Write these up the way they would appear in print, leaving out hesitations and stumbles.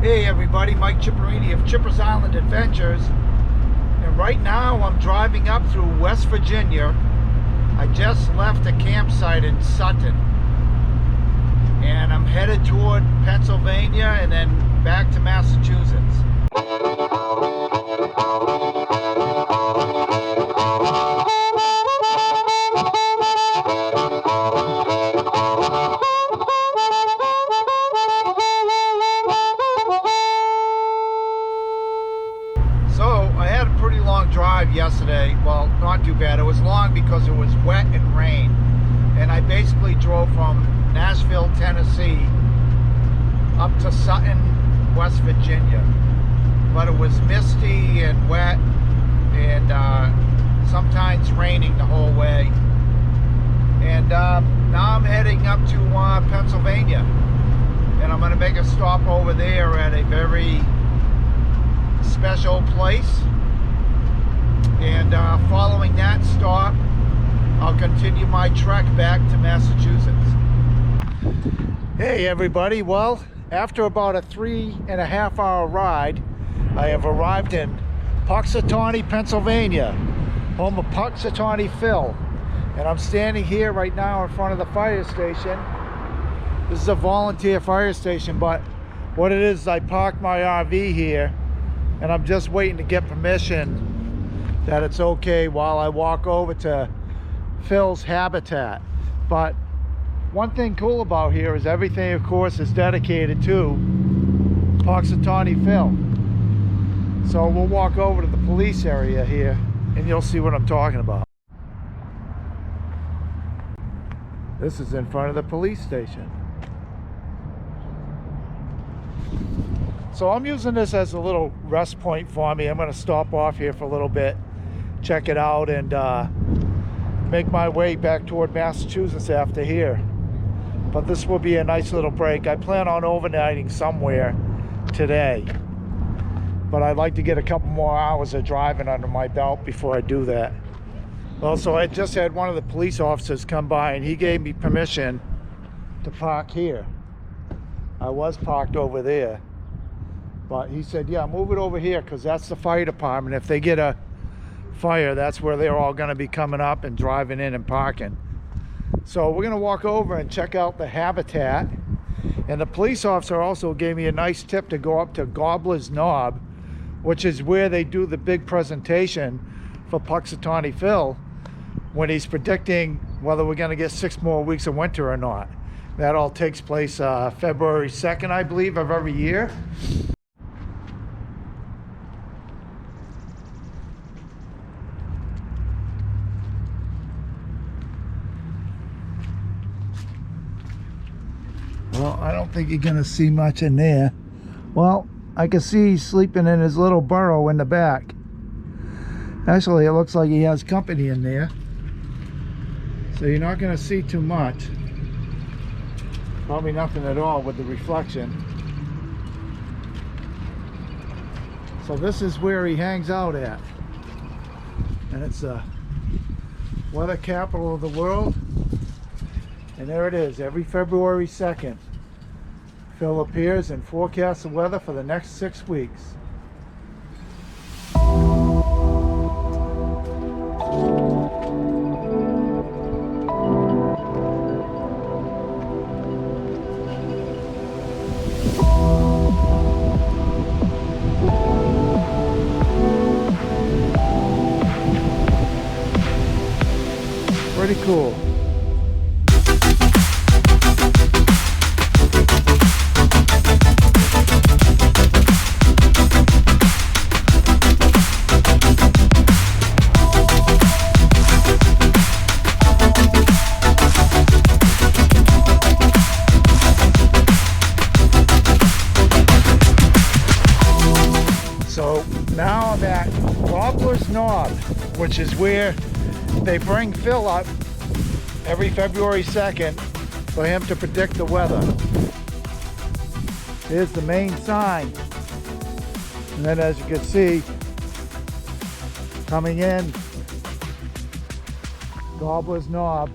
Hey everybody, Mike Chipperini of Chipper's Island Adventures, and right now I'm driving up through West Virginia. I just left a campsite in Sutton and I'm headed toward Pennsylvania and then back to Massachusetts. Drive yesterday. Well, not too bad. It was long because it was wet and rain, and I basically drove from Nashville, Tennessee up to Sutton, West Virginia, but it was misty and wet and sometimes raining the whole way. And now I'm heading up to Pennsylvania, and I'm going to make a stop over there at a very special place. And following that stop, I'll continue my trek back to Massachusetts. Hey everybody, well, after about a 3.5 hour ride, I have arrived in Punxsutawney, Pennsylvania, home of Punxsutawney Phil. And I'm standing here right now in front of the fire station. This is a volunteer fire station, but what it is I parked my RV here and I'm just waiting to get permission that it's okay while I walk over to Phil's habitat. But one thing cool about here is everything, of course, is dedicated to Punxsutawney Phil. So we'll walk over to the police area here and you'll see what I'm talking about. This is in front of the police station. So I'm using this as a little rest point for me. I'm going to stop off here for a little bit, check it out, and make my way back toward Massachusetts after here. But this will be a nice little break. I plan on overnighting somewhere today, but I'd like to get a couple more hours of driving under my belt before I do that. Also, I just had one of the police officers come by and he gave me permission to park here. I was parked over there, but he said, yeah, move it over here because that's the fire department. If they get a fire, that's where they're all going to be coming up and driving in and parking. So we're going to walk over and check out the habitat. And the police officer also gave me a nice tip to go up to Gobbler's Knob, which is where they do the big presentation for Punxsutawney Phil when he's predicting whether we're going to get 6 more weeks of winter or not. That all takes place February 2nd, I believe, of every year. Well, I don't think you're going to see much in there. Well, I can see he's sleeping in his little burrow in the back. Actually, it looks like he has company in there. So you're not going to see too much. Probably nothing at all with the reflection. So this is where he hangs out at. And it's the weather capital of the world. And there it is, every February 2nd. Phil appears and forecasts the weather for the next 6 weeks. Pretty cool. So now I'm at Gobbler's Knob, which is where they bring Phil up every February 2nd for him to predict the weather. Here's the main sign. And then as you can see, coming in, Gobbler's Knob.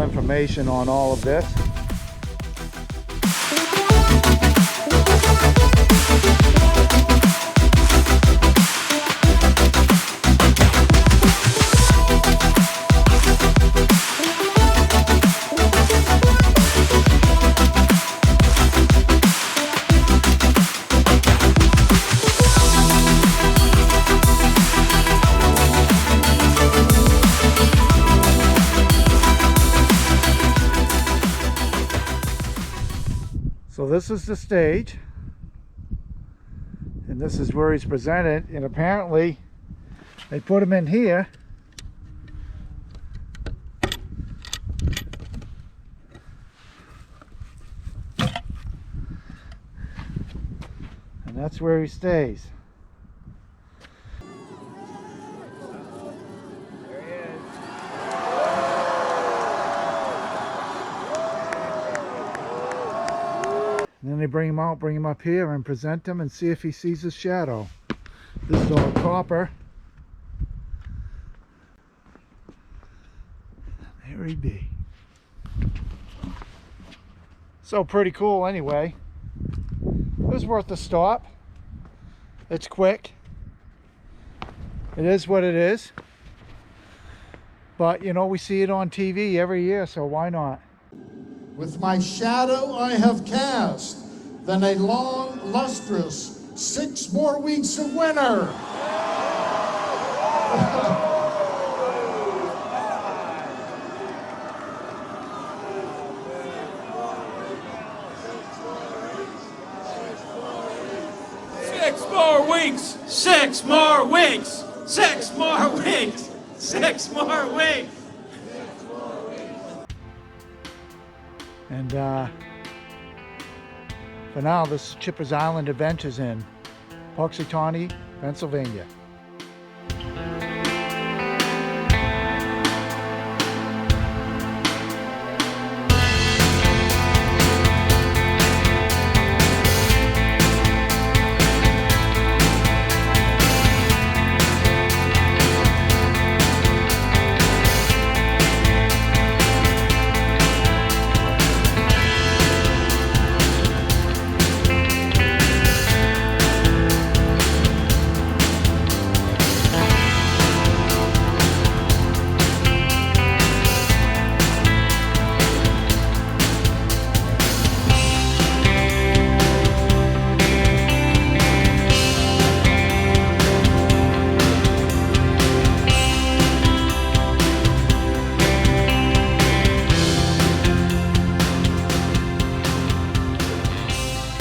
information on all of this. So this is the stage, and this is where he's presented, and apparently they put him in here and that's where he stays. And then they bring him out, bring him up here and present him and see if he sees his shadow. This is all copper. There he be. So pretty cool anyway. It was worth the stop. It's quick. It is what it is. But you know, we see it on TV every year, so why not? With my shadow I have cast, than a long, lustrous 6 more weeks of winter. Six more weeks! 6 more weeks! 6 more weeks! 6 more weeks! And for now, this is Chipper's Island Adventures in Punxsutawney, Pennsylvania.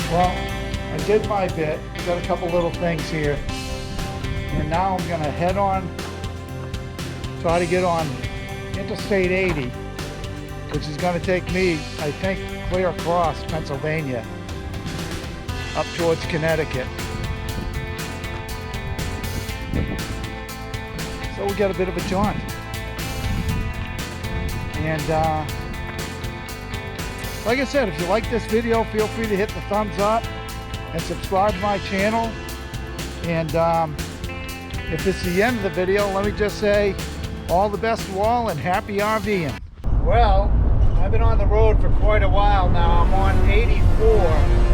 Well, I did my bit, got a couple little things here, and now I'm gonna head on, try to get on Interstate 80, which is gonna take me, I think, clear across Pennsylvania, up towards Connecticut. So we got a bit of a jaunt. And like I said, if you like this video, feel free to hit the thumbs up and subscribe to my channel. And if it's the end of the video, let me just say all the best to all and happy RVing. Well, I've been on the road for quite a while now. I'm on 84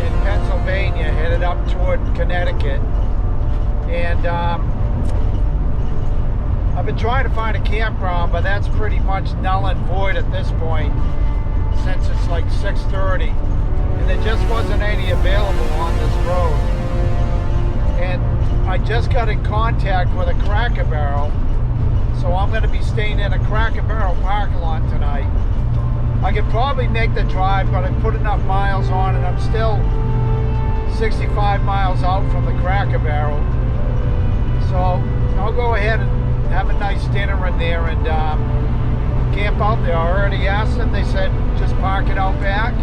in Pennsylvania, headed up toward Connecticut. And I've been trying to find a campground, but that's pretty much null and void at this point, since it's like 6:30, and there just wasn't any available on this road. And I just got in contact with a Cracker Barrel, so I'm going to be staying in a Cracker Barrel parking lot tonight. I could probably make the drive, but I put enough miles on and I'm still 65 miles out from the Cracker Barrel. So I'll go ahead and have a nice dinner in there and camp out there. I already asked them, they said just park it out back,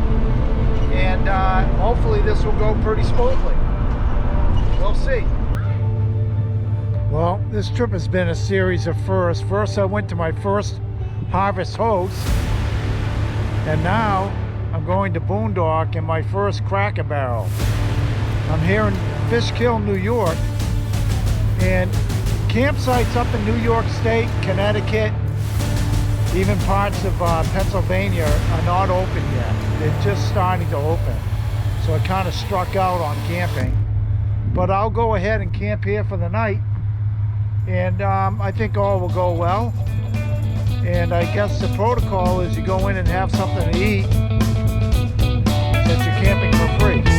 and hopefully this will go pretty smoothly. We'll see. Well, this trip has been a series of firsts. First I went to my first Harvest Host, and now I'm going to Boondock in my first Cracker Barrel. I'm here in Fishkill, New York, and campsites up in New York State, Connecticut, Even parts of Pennsylvania are not open yet. They're just starting to open. So I kind of struck out on camping. But I'll go ahead and camp here for the night. And I think all will go well. And I guess the protocol is you go in and have something to eat since you're camping for free.